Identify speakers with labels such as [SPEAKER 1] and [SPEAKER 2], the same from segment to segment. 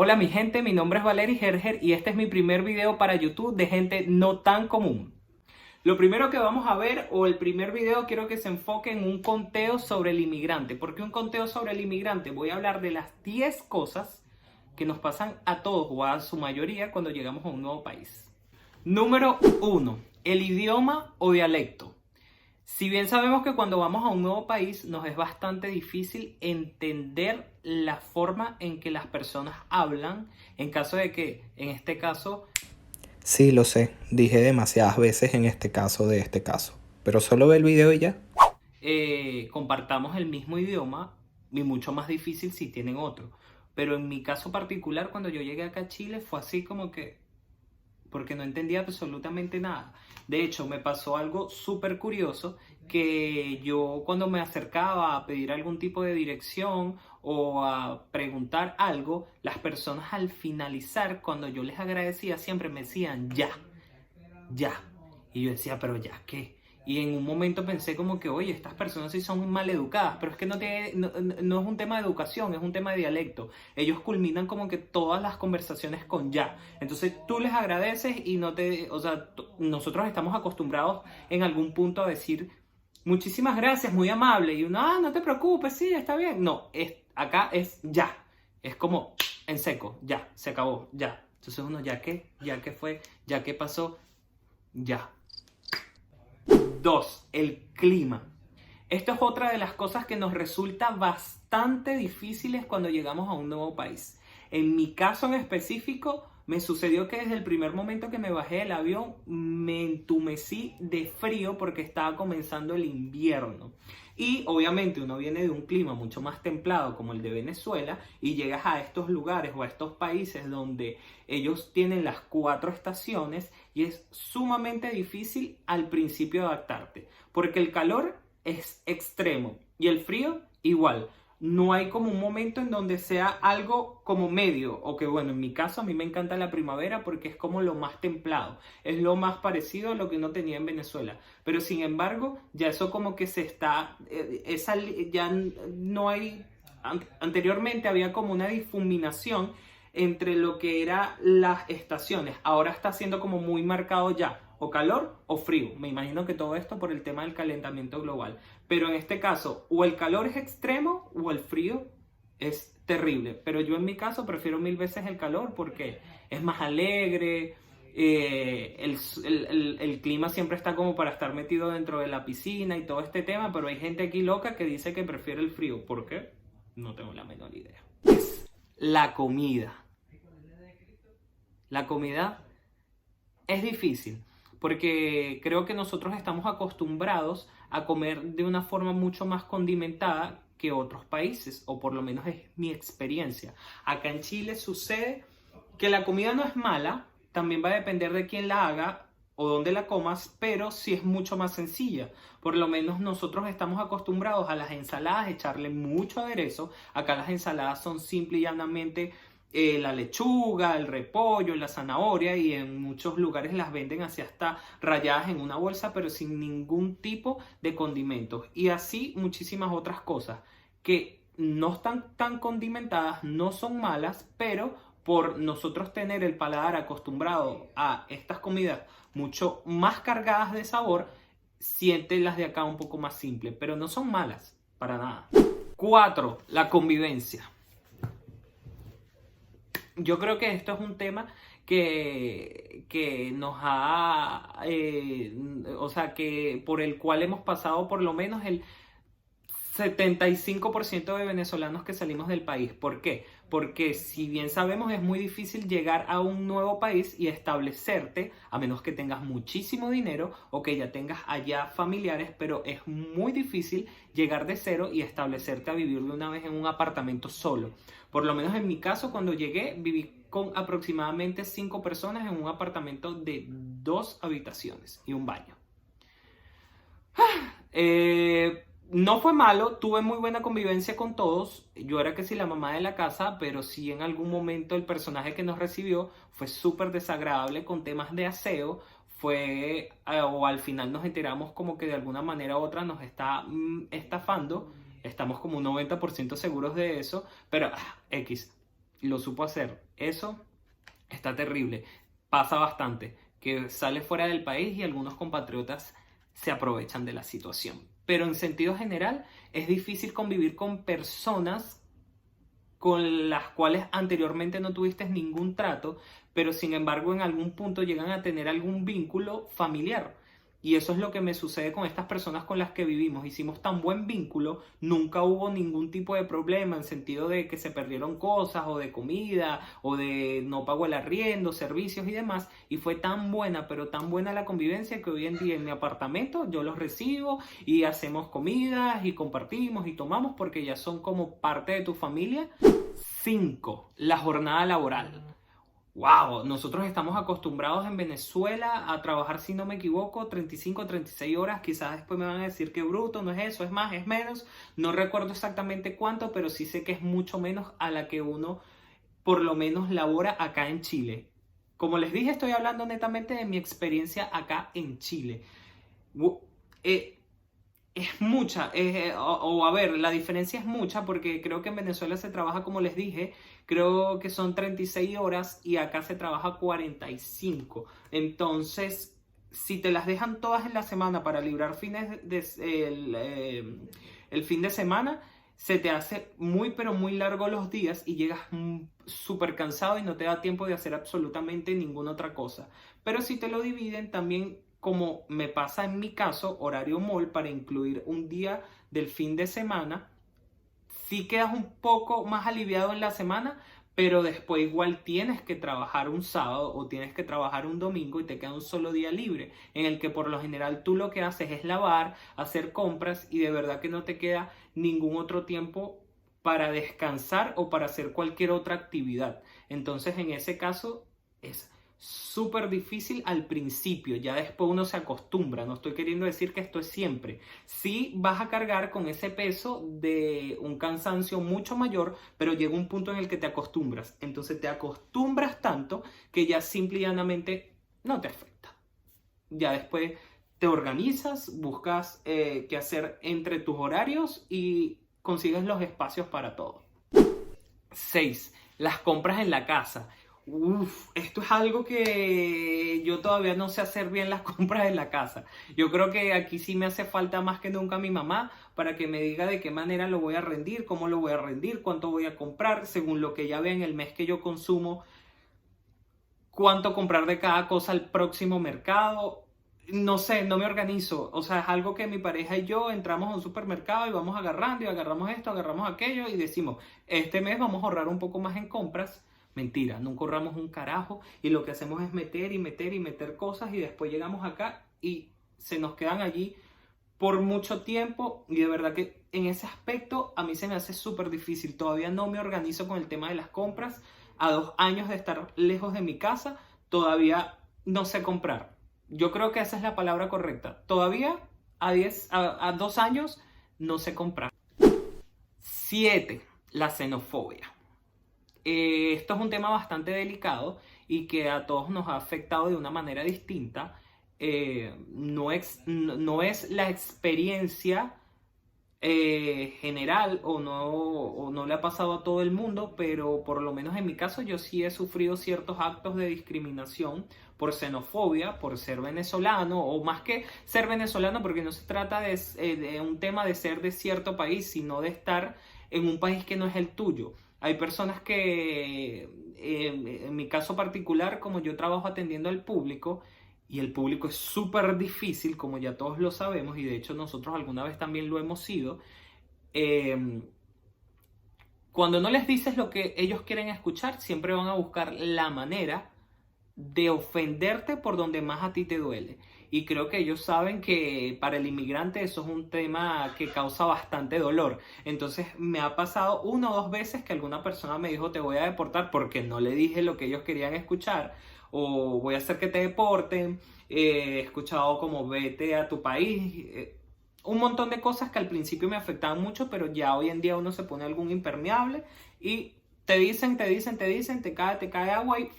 [SPEAKER 1] Hola mi gente, mi nombre es Valery Gerger y este es mi primer video para YouTube de gente no tan común. Lo primero que vamos a ver, o el primer video, quiero que se enfoque en un conteo sobre el inmigrante. ¿Por qué un conteo sobre el inmigrante? Voy a hablar de las 10 cosas que nos pasan a todos o a su mayoría cuando llegamos a un nuevo país. Número 1. El idioma o dialecto. Si bien sabemos que cuando vamos a un nuevo país nos es bastante difícil entender la forma en que las personas hablan, en caso de que, en este caso,
[SPEAKER 2] Sí, lo sé. Dije demasiadas veces en este caso de este caso. Pero solo ve el video y ya.
[SPEAKER 1] compartamos el mismo idioma y mucho más difícil si tienen otro. Pero en mi caso particular, cuando yo llegué acá a Chile, fue así como que porque no entendía absolutamente nada. De hecho, me pasó algo súper curioso que yo cuando me acercaba a pedir algún tipo de dirección o a preguntar algo, las personas al finalizar, cuando yo les agradecía, siempre me decían ya, ya. Y yo decía, pero ya, ¿qué? Y en un momento pensé como que, oye, estas personas sí son mal educadas, pero es que no es un tema de educación, es un tema de dialecto. Ellos culminan como que todas las conversaciones con ya. Entonces tú les agradeces y no te, o sea, nosotros estamos acostumbrados en algún punto a decir, muchísimas gracias, muy amable. Y uno, no te preocupes, sí, está bien. No, acá es ya. Es como en seco, ya, se acabó, ya. Entonces uno, ya qué fue, ya qué pasó, ya. 2. El clima. Esto es otra de las cosas que nos resulta bastante difíciles cuando llegamos a un nuevo país. En mi caso en específico, me sucedió que desde el primer momento que me bajé del avión, me entumecí de frío porque estaba comenzando el invierno. Y obviamente uno viene de un clima mucho más templado como el de Venezuela y llegas a estos lugares o a estos países donde ellos tienen las 4 estaciones y es sumamente difícil al principio adaptarte porque el calor es extremo y el frío igual. No hay como un momento en donde sea algo como medio, o que bueno, en mi caso a mí me encanta la primavera porque es como lo más templado, es lo más parecido a lo que uno tenía en Venezuela, pero sin embargo ya eso como que se está, ya no hay, anteriormente había como una difuminación entre lo que eran las estaciones, ahora está siendo como muy marcado ya, o calor o frío. Me imagino que todo esto por el tema del calentamiento global. Pero en este caso, o el calor es extremo o el frío es terrible. Pero yo en mi caso prefiero mil veces el calor porque es más alegre. El clima siempre está como para estar metido dentro de la piscina y todo este tema, pero hay gente aquí loca que dice que prefiere el frío. ¿Por qué? No tengo la menor idea. La comida. La comida es difícil porque creo que nosotros estamos acostumbrados a comer de una forma mucho más condimentada que otros países, o por lo menos es mi experiencia. Acá en Chile sucede que la comida no es mala, también va a depender de quién la haga o dónde la comas, pero sí es mucho más sencilla. Por lo menos nosotros estamos acostumbrados a las ensaladas, echarle mucho aderezo. Acá las ensaladas son simple y llanamente la lechuga, el repollo, la zanahoria, y en muchos lugares las venden así hasta rayadas en una bolsa, pero sin ningún tipo de condimentos. Y así muchísimas otras cosas que no están tan condimentadas, no son malas, pero por nosotros tener el paladar acostumbrado a estas comidas mucho más cargadas de sabor, sienten las de acá un poco más simples, pero no son malas, para nada. 4. La convivencia. Yo creo que esto es un tema que nos ha, o sea, que por el cual hemos pasado por lo menos el 75% de venezolanos que salimos del país. ¿Por qué? Porque si bien sabemos es muy difícil llegar a un nuevo país y establecerte, a menos que tengas muchísimo dinero o que ya tengas allá familiares, pero es muy difícil llegar de cero y establecerte a vivir de una vez en un apartamento solo. Por lo menos en mi caso, cuando llegué, viví con aproximadamente 5 personas en un apartamento de 2 habitaciones y un baño. No fue malo, tuve muy buena convivencia con todos. Yo era que sí la mamá de la casa, pero sí en algún momento el personaje que nos recibió fue súper desagradable con temas de aseo. O al final nos enteramos como que de alguna manera u otra nos está estafando. Estamos como un 90% seguros de eso, pero X. lo supo hacer. Eso está terrible. Pasa bastante, que sale fuera del país y algunos compatriotas se aprovechan de la situación. Pero en sentido general, es difícil convivir con personas con las cuales anteriormente no tuviste ningún trato, pero sin embargo en algún punto llegan a tener algún vínculo familiar. Y eso es lo que me sucede con estas personas con las que vivimos. Hicimos tan buen vínculo, nunca hubo ningún tipo de problema en sentido de que se perdieron cosas o de comida o de no pago el arriendo, servicios y demás. Y fue tan buena, pero tan buena la convivencia que hoy en día en mi apartamento yo los recibo y hacemos comidas y compartimos y tomamos porque ya son como parte de tu familia. 5. La jornada laboral. Wow, nosotros estamos acostumbrados en Venezuela a trabajar, si no me equivoco, 35 o 36 horas. Quizás después me van a decir que bruto, no es eso, es más, es menos. No recuerdo exactamente cuánto, pero sí sé que es mucho menos a la que uno por lo menos labora acá en Chile. Como les dije, estoy hablando netamente de mi experiencia acá en Chile. Es mucha, a ver, la diferencia es mucha porque creo que en Venezuela se trabaja, como les dije, creo que son 36 horas y acá se trabaja 45. Entonces, si te las dejan todas en la semana para librar el fin de semana, se te hace muy pero muy largo los días y llegas súper cansado y no te da tiempo de hacer absolutamente ninguna otra cosa. Pero si te lo dividen también, como me pasa en mi caso, horario mall, para incluir un día del fin de semana, sí quedas un poco más aliviado en la semana, pero después igual tienes que trabajar un sábado o tienes que trabajar un domingo y te queda un solo día libre, en el que por lo general tú lo que haces es lavar, hacer compras y de verdad que no te queda ningún otro tiempo para descansar o para hacer cualquier otra actividad. Entonces en ese caso es súper difícil al principio, ya después uno se acostumbra. No estoy queriendo decir que esto es siempre. Sí vas a cargar con ese peso de un cansancio mucho mayor, pero llega un punto en el que te acostumbras. Entonces te acostumbras tanto que ya simple y llanamente no te afecta. Ya después te organizas, buscas qué hacer entre tus horarios y consigues los espacios para todo. 6. Las compras en la casa. Esto es algo que yo todavía no sé hacer bien, las compras en la casa. Yo creo que aquí sí me hace falta más que nunca mi mamá para que me diga de qué manera lo voy a rendir, cómo lo voy a rendir, cuánto voy a comprar, según lo que ya vea en el mes que yo consumo, cuánto comprar de cada cosa al próximo mercado. No sé, no me organizo. O sea, es algo que mi pareja y yo entramos a un supermercado y vamos agarrando y agarramos esto, agarramos aquello y decimos, este mes vamos a ahorrar un poco más en compras. Mentira, nunca ahorramos un carajo y lo que hacemos es meter y meter y meter cosas y después llegamos acá y se nos quedan allí por mucho tiempo y de verdad que en ese aspecto a mí se me hace súper difícil. Todavía no me organizo con el tema de las compras. A 2 años de estar lejos de mi casa, todavía no sé comprar. Yo creo que esa es la palabra correcta. Todavía a 2 años no sé comprar. 7. La xenofobia. Esto es un tema bastante delicado y que a todos nos ha afectado de una manera distinta. No es la experiencia general o no le ha pasado a todo el mundo, pero por lo menos en mi caso yo sí he sufrido ciertos actos de discriminación por xenofobia, por ser venezolano, o más que ser venezolano, porque no se trata de un tema de ser de cierto país, sino de estar en un país que no es el tuyo. Hay personas que, en mi caso particular, como yo trabajo atendiendo al público, y el público es súper difícil, como ya todos lo sabemos, y de hecho nosotros alguna vez también lo hemos sido, cuando no les dices lo que ellos quieren escuchar, siempre van a buscar la manera de ofenderte por donde más a ti te duele. Y creo que ellos saben que para el inmigrante eso es un tema que causa bastante dolor. Entonces me ha pasado 1 o 2 veces que alguna persona me dijo te voy a deportar porque no le dije lo que ellos querían escuchar, o voy a hacer que te deporten. He escuchado como vete a tu país. Un montón de cosas que al principio me afectaban mucho, pero ya hoy en día uno se pone algún impermeable y te dicen, te cae agua y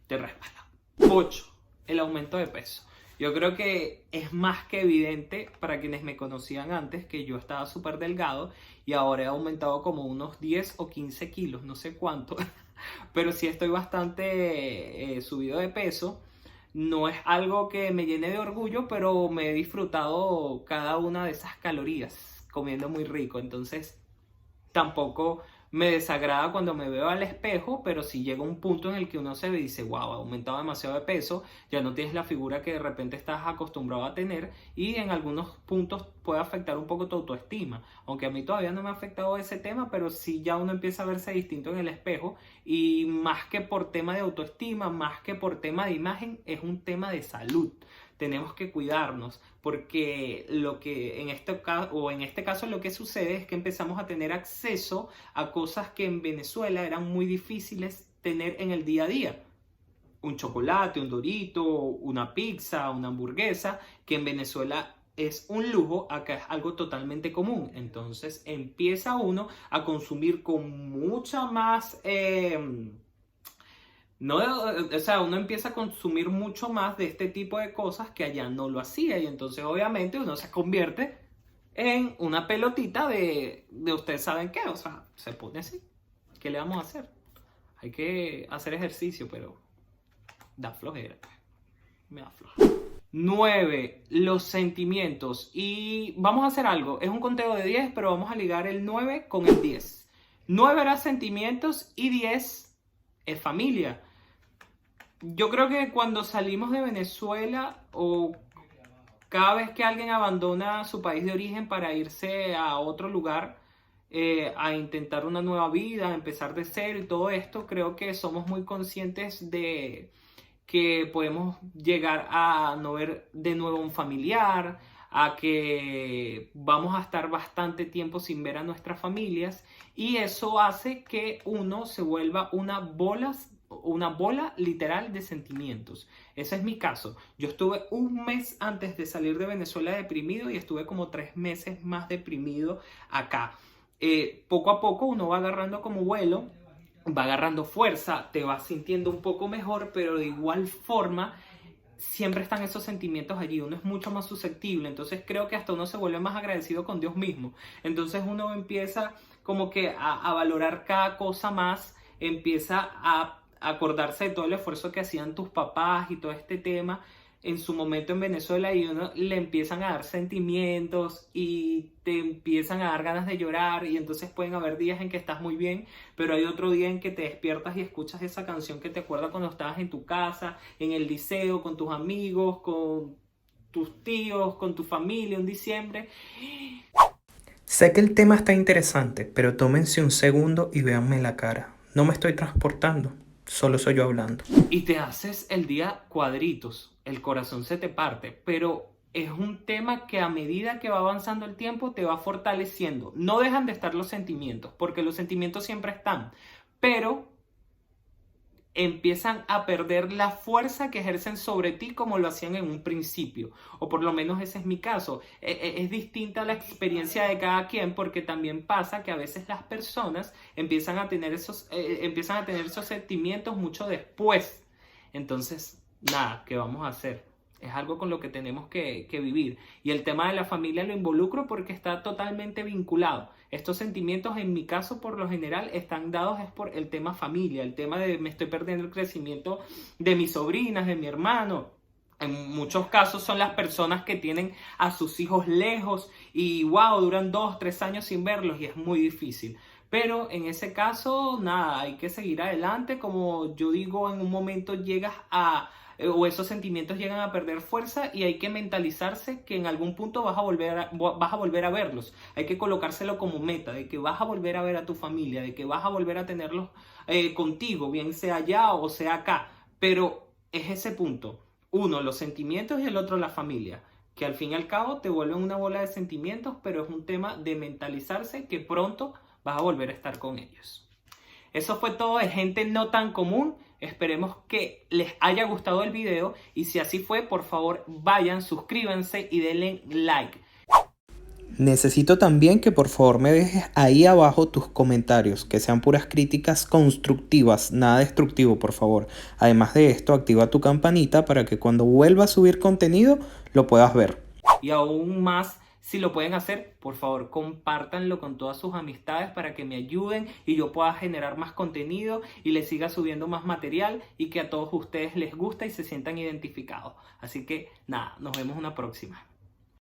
[SPEAKER 1] te resbala. 8. El aumento de peso. Yo creo que es más que evidente para quienes me conocían antes que yo estaba súper delgado y ahora he aumentado como unos 10 o 15 kilos, no sé cuánto, pero sí estoy bastante subido de peso. No es algo que me llene de orgullo, pero me he disfrutado cada una de esas calorías comiendo muy rico. Entonces tampoco me desagrada cuando me veo al espejo, pero si llega un punto en el que uno se ve y dice, wow, ha aumentado demasiado de peso, ya no tienes la figura que de repente estás acostumbrado a tener y en algunos puntos puede afectar un poco tu autoestima. Aunque a mí todavía no me ha afectado ese tema, pero sí ya uno empieza a verse distinto en el espejo y más que por tema de autoestima, más que por tema de imagen, es un tema de salud. Tenemos que cuidarnos porque lo que en este caso lo que sucede es que empezamos a tener acceso a cosas que en Venezuela eran muy difíciles tener en el día a día. Un chocolate, un dorito, una pizza, una hamburguesa, que en Venezuela es un lujo, acá es algo totalmente común. Entonces empieza uno a consumir con mucha más... No, o sea, uno empieza a consumir mucho más de este tipo de cosas que allá no lo hacía y entonces obviamente uno se convierte en una pelotita de ustedes saben qué, o sea, se pone así. ¿Qué le vamos a hacer? Hay que hacer ejercicio, pero da flojera. Me da flojera. 9. Los sentimientos. Y vamos a hacer algo. Es un conteo de 10, pero vamos a ligar el 9 con el 10. 9 era sentimientos y 10 es familia. Yo creo que cuando salimos de Venezuela o cada vez que alguien abandona su país de origen para irse a otro lugar, a intentar una nueva vida, a empezar de cero y todo esto, creo que somos muy conscientes de que podemos llegar a no ver de nuevo un familiar, a que vamos a estar bastante tiempo sin ver a nuestras familias y eso hace que uno se vuelva una bola literal de sentimientos. Ese es mi caso. Yo estuve un mes antes de salir de Venezuela deprimido y estuve como 3 meses más deprimido acá. Poco a poco uno va agarrando como vuelo, va agarrando fuerza, te vas sintiendo un poco mejor, pero de igual forma siempre están esos sentimientos allí, uno es mucho más susceptible, entonces creo que hasta uno se vuelve más agradecido con Dios mismo, entonces uno empieza como que a valorar cada cosa más, empieza a acordarse de todo el esfuerzo que hacían tus papás y todo este tema en su momento en Venezuela y uno le empiezan a dar sentimientos y te empiezan a dar ganas de llorar y entonces pueden haber días en que estás muy bien, pero hay otro día en que te despiertas y escuchas esa canción que te acuerda cuando estabas en tu casa, en el liceo, con tus amigos, con tus tíos, con tu familia en diciembre.
[SPEAKER 2] Sé que el tema está interesante, pero tómense un segundo y véanme la cara. No me estoy transportando, solo soy yo hablando.
[SPEAKER 1] Y te haces el día cuadritos, el corazón se te parte, pero es un tema que a medida que va avanzando el tiempo te va fortaleciendo. No dejan de estar los sentimientos, porque los sentimientos siempre están, pero empiezan a perder la fuerza que ejercen sobre ti como lo hacían en un principio, o por lo menos ese es mi caso. Es distinta la experiencia de cada quien porque también pasa que a veces las personas empiezan a tener esos sentimientos mucho después. Entonces, nada, ¿qué vamos a hacer? Es algo con lo que tenemos que vivir. Y el tema de la familia lo involucro porque está totalmente vinculado. Estos sentimientos, en mi caso, por lo general, están dados es por el tema familia. El tema de me estoy perdiendo el crecimiento de mis sobrinas, de mi hermano. En muchos casos son las personas que tienen a sus hijos lejos y wow, duran 2, 3 años sin verlos y es muy difícil. Pero en ese caso, nada, hay que seguir adelante. Como yo digo, en un momento llegas o esos sentimientos llegan a perder fuerza y hay que mentalizarse que en algún punto vas a volver a verlos. Hay que colocárselo como meta, de que vas a volver a ver a tu familia, de que vas a volver a tenerlos contigo, bien sea allá o sea acá. Pero es ese punto. Uno, los sentimientos y el otro, la familia. Que al fin y al cabo te vuelven una bola de sentimientos, pero es un tema de mentalizarse que pronto vas a volver a estar con ellos. Eso fue todo de Gente No Tan Común. Esperemos que les haya gustado el video y si así fue, por favor vayan, suscríbanse y denle like.
[SPEAKER 2] Necesito también que por favor me dejes ahí abajo tus comentarios, que sean puras críticas constructivas, nada destructivo, por favor. Además de esto, activa tu campanita para que cuando vuelva a subir contenido lo puedas ver.
[SPEAKER 1] Y aún más, si lo pueden hacer, por favor, compártanlo con todas sus amistades para que me ayuden y yo pueda generar más contenido y les siga subiendo más material y que a todos ustedes les guste y se sientan identificados. Así que nada, nos vemos una próxima.